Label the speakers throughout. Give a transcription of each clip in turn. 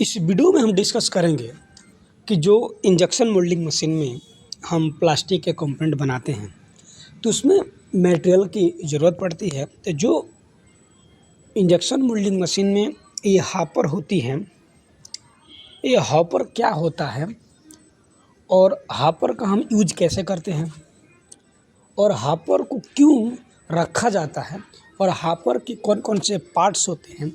Speaker 1: इस वीडियो में हम डिस्कस करेंगे कि जो इंजेक्शन मोल्डिंग मशीन में हम प्लास्टिक के कंपोनेंट बनाते हैं तो उसमें मटेरियल की ज़रूरत पड़ती है। तो जो इंजेक्शन मोल्डिंग मशीन में ये हॉपर होती है, ये हॉपर क्या होता है और हॉपर का हम यूज कैसे करते हैं और हॉपर को क्यों रखा जाता है और हॉपर के कौन कौन से पार्ट्स होते हैं,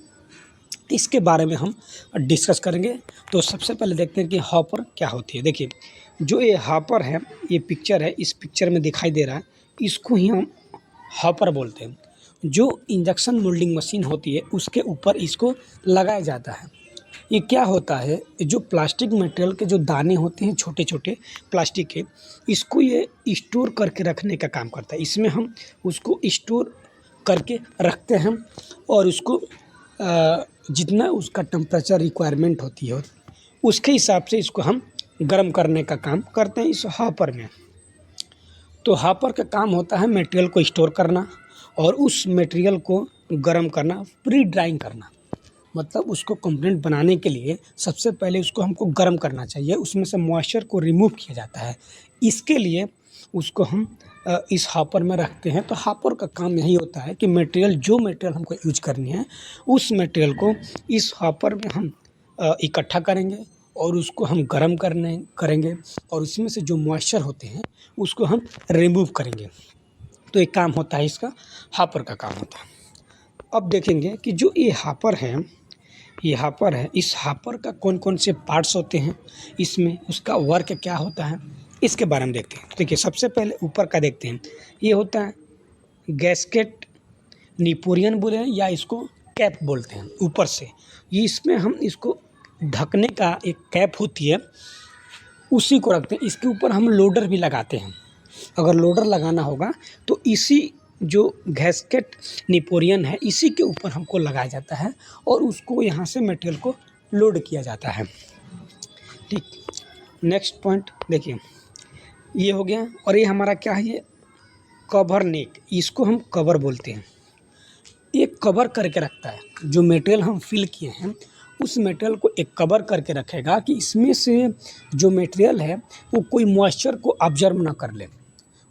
Speaker 1: इसके बारे में हम डिस्कस करेंगे। तो सबसे पहले देखते हैं कि हॉपर क्या होती है। देखिए, जो ये हॉपर है, ये पिक्चर है, इस पिक्चर में दिखाई दे रहा है, इसको ही हम हॉपर बोलते हैं। जो इंजेक्शन मोल्डिंग मशीन होती है उसके ऊपर इसको लगाया जाता है। ये क्या होता है, जो प्लास्टिक मटेरियल के जो दाने होते हैं छोटे छोटे प्लास्टिक के, इसको ये स्टोर करके रखने का काम करता है। इसमें हम उसको स्टोर करके रखते हैं और उसको जितना उसका टेम्परेचर रिक्वायरमेंट होती है उसके हिसाब से इसको हम गर्म करने का काम करते हैं इस हॉपर में। तो हॉपर का काम होता है मटेरियल को स्टोर करना और उस मटेरियल को गर्म करना, प्री ड्राइंग करना। मतलब उसको कंपोनेंट बनाने के लिए सबसे पहले उसको हमको गर्म करना चाहिए, उसमें से मॉइस्चर को रिमूव किया जाता है। इसके लिए उसको हम इस हॉपर में रखते हैं। तो हॉपर का काम यही होता है कि जो मटेरियल हमको यूज करनी है उस मटेरियल को इस हॉपर में हम इकट्ठा करेंगे और उसको हम गर्म करेंगे और उसमें से जो मॉइस्चर होते हैं उसको हम रिमूव करेंगे। तो एक काम होता है इसका, हॉपर का काम होता है। अब देखेंगे कि जो ये हॉपर है, इस हॉपर का कौन कौन से पार्ट्स होते हैं, इसमें उसका वर्क क्या होता है, इसके बारे में देखते हैं। देखिए, सबसे पहले ऊपर का देखते हैं। ये होता है गैस्केट निपोरियन बोले हैं या इसको कैप बोलते हैं। ऊपर से ये इसमें हम इसको ढकने का एक कैप होती है, उसी को रखते हैं। इसके ऊपर हम लोडर भी लगाते हैं। अगर लोडर लगाना होगा तो इसी जो गैस्केट निपोरियन है इसी के ऊपर हमको लगाया जाता है और उसको यहाँ से मटेरियल को लोड किया जाता है। ठीक, नेक्स्ट पॉइंट देखिए, ये हो गया। और ये हमारा क्या है, ये कवर नेक, इसको हम कवर बोलते हैं। ये कवर करके रखता है, जो मटेरियल हम फिल किए हैं उस मटेरियल को एक कवर करके रखेगा कि इसमें से जो मटेरियल है वो कोई मॉइस्चर को ऑब्जर्व ना कर ले,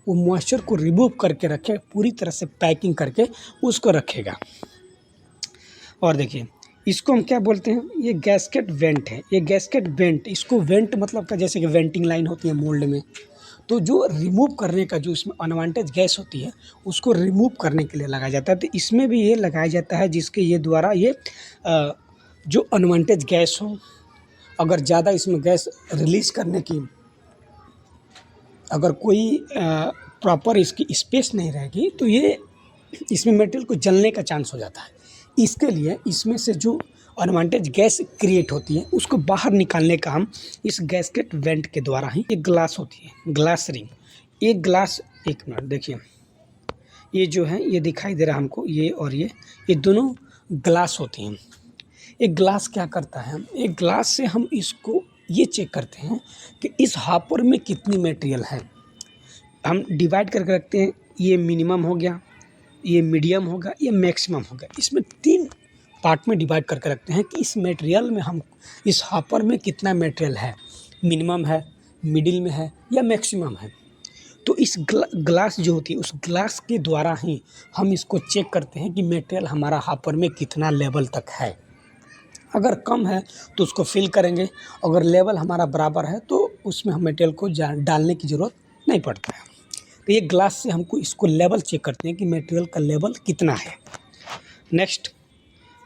Speaker 1: वो मॉइस्चर को रिमूव करके रखे, पूरी तरह से पैकिंग करके उसको रखेगा। और देखिए, इसको हम क्या बोलते हैं, ये गैस्केट वेंट है। ये गैस्केट वेंट, इसको वेंट मतलब का जैसे कि वेंटिंग लाइन होती है मोल्ड में, तो जो रिमूव करने का जो इसमें अनवांटेड गैस होती है उसको रिमूव करने के लिए लगाया जाता है। तो इसमें भी ये लगाया जाता है जिसके ये द्वारा ये जो अनवांटेड गैस हो, अगर ज़्यादा इसमें गैस रिलीज़ करने की अगर कोई प्रॉपर इसकी स्पेस नहीं रहेगी तो ये इसमें मटेरियल को जलने का चांस हो जाता है। इसके लिए इसमें से जो अनवांटेज गैस क्रिएट होती है उसको बाहर निकालने का हम इस गैस्केट वेंट के द्वारा ही, एक ग्लास होती है, ग्लास रिंग, एक ग्लास, एक मिनट देखिए, ये जो है ये दिखाई दे रहा है हमको, ये और ये दोनों ग्लास होती हैं। एक ग्लास क्या करता है, एक ग्लास से हम इसको ये चेक करते हैं कि इस हॉपर में कितनी मटेरियल है। हम डिवाइड करके रखते हैं, ये मिनिमम हो गया, ये मीडियम होगा, ये मैक्सिमम होगा। इसमें 3 पार्ट में डिवाइड करके रखते हैं कि इस मटेरियल में हम, इस हॉपर में कितना मटेरियल है, मिनिमम है, मिडिल में है या मैक्सिमम है। तो इस ग्लास जो होती है उस ग्लास के द्वारा ही हम इसको चेक करते हैं कि मटेरियल हमारा हॉपर में कितना लेवल तक है। अगर कम है तो उसको फिल करेंगे, अगर लेवल हमारा बराबर है तो उसमें हम मटेरियल को डालने की ज़रूरत नहीं पड़ता है। तो ये ग्लास से हमको इसको लेवल चेक करते हैं कि मटेरियल का लेवल कितना है। नेक्स्ट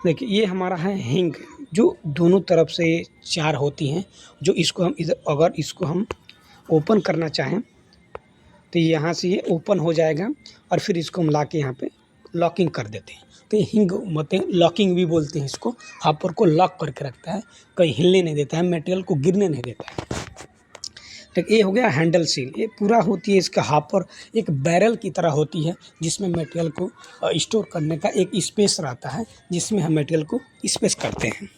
Speaker 1: देखिए, ये हमारा है हिंग, जो दोनों तरफ से 4 होती हैं, जो इसको हम इधर अगर इसको हम ओपन करना चाहें तो यहाँ से ये ओपन हो जाएगा और फिर इसको हम ला के यहाँ पे लॉकिंग कर देते हैं। तो ये हिंग मतलब लॉकिंग भी बोलते हैं इसको, हॉपर को लॉक करके रखता है, कहीं हिलने नहीं देता है, मटेरियल को गिरने नहीं देता है। ठीक, ये हो गया हैंडल सील। ये पूरा होती है इसका हॉपर एक बैरल की तरह होती है जिसमें मटेरियल को स्टोर करने का एक स्पेस रहता है, जिसमें हम मटेरियल को स्पेस करते हैं।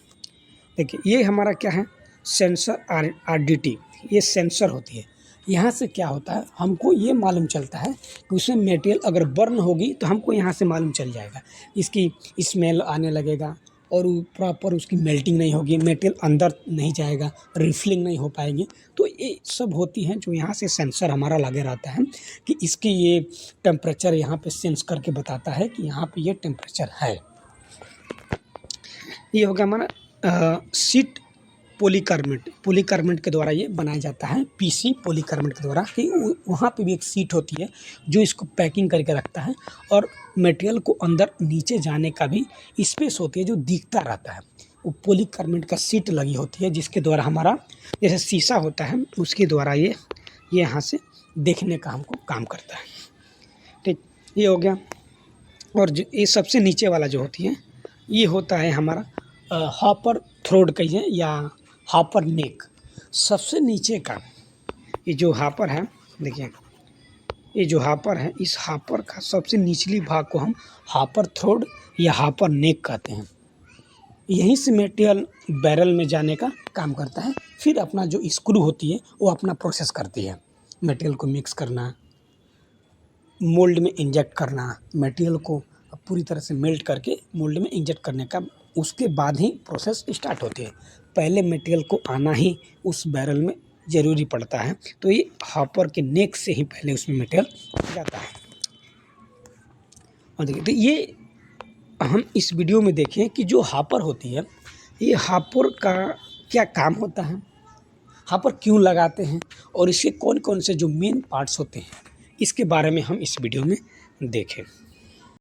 Speaker 1: देखिए, ये हमारा क्या है, सेंसर RDT, ये सेंसर होती है। यहाँ से क्या होता है, हमको ये मालूम चलता है कि उसमें मटेरियल अगर बर्न होगी तो हमको यहाँ से मालूम चल जाएगा, इसकी स्मेल आने लगेगा और वो प्रॉपर उसकी मेल्टिंग नहीं होगी, मटेरियल अंदर नहीं जाएगा, रिफिलिंग नहीं हो पाएगी। तो ये सब होती हैं जो यहाँ से सेंसर हमारा लगे रहता है कि इसकी ये टेम्परेचर यहाँ पे सेंस करके बताता है कि यहाँ पे ये टेम्परेचर है। ये हो गया हमारा सीट पॉलीकार्बोनेट के द्वारा ये बनाया जाता है, पीसी पॉलीकार्बोनेट के द्वारा कि वहाँ पे भी एक सीट होती है जो इसको पैकिंग करके रखता है और मटेरियल को अंदर नीचे जाने का भी स्पेस होती है जो दिखता रहता है। वो पॉलीकार्बोनेट का सीट लगी होती है जिसके द्वारा हमारा जैसे शीशा होता है उसके द्वारा ये यहाँ से देखने का हमको काम करता है। ठीक, ये हो गया। और जो ये सबसे नीचे वाला जो होती है ये होता है हमारा हॉपर थ्रोड कहिए या हॉपर नेक। सबसे नीचे का ये जो हॉपर है, देखिए ये जो हॉपर है, इस हॉपर का सबसे निचली भाग को हम हॉपर थ्रोड या हॉपर नेक कहते हैं। यहीं से मटेरियल बैरल में जाने का काम करता है। फिर अपना जो स्क्रू होती है वो अपना प्रोसेस करती है, मटेरियल को मिक्स करना, मोल्ड में इंजेक्ट करना, मटेरियल को पूरी तरह से मेल्ट करके मोल्ड में इंजेक्ट करने का, उसके बाद ही प्रोसेस स्टार्ट होती है। पहले मटेरियल को आना ही उस बैरल में ज़रूरी पड़ता है। तो ये हॉपर के नेक से ही पहले उसमें मटेरियल जाता है। और देखिए तो ये हम इस वीडियो में देखें कि जो हॉपर होती है, ये हॉपर का क्या काम होता है, हॉपर क्यों लगाते हैं और इसके कौन कौन से जो मेन पार्ट्स होते हैं, इसके बारे में हम इस वीडियो में देखें।